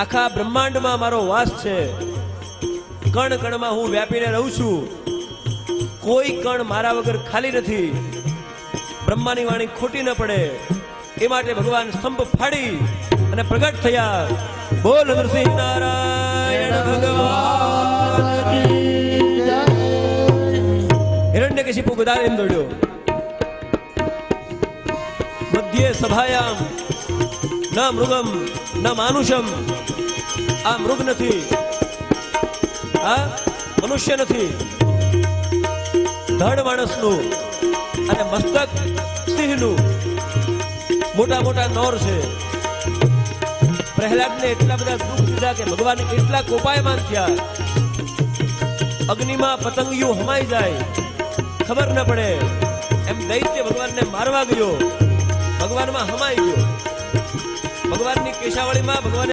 આખા બ્રહ્માંડમાં મારો વાસ છે, કણ કણમાં હું વ્યાપીને રહું છું, કોઈ કણ મારા વગર ખાલી નથી, બ્રહ્માની વાણી ખોટી ન પડે એ માટે ભગવાન સ્તંભ ફાડી અને પ્રગટ થયા. બોલ નરસિંહ નારાયણ ભગવાન. હિરણ્યકશિપુ ગદા લઈને દોડ્યો. મધ્યે સભાયામ ન મૃગમ ન માનુષમ. આ મૃગ નથી, આ મનુષ્ય નથી, ધડ માણસનું અને મસ્તક સિંહનું. મોટા મોટા નોર છે. પ્રહલાદને એટલા બધા દુઃખ દીધા કે ભગવાન એટલા કોપાયમાન થયા, અગ્નિમાં પતંગિયું હમાઈ જાય ખબર ન પડે એમ દૈત્ય ભગવાનને મારવા ગયો, ભગવાનમાં હમાઈ ગયો. ભગવાનની કેશાવળીમાં ભગવાન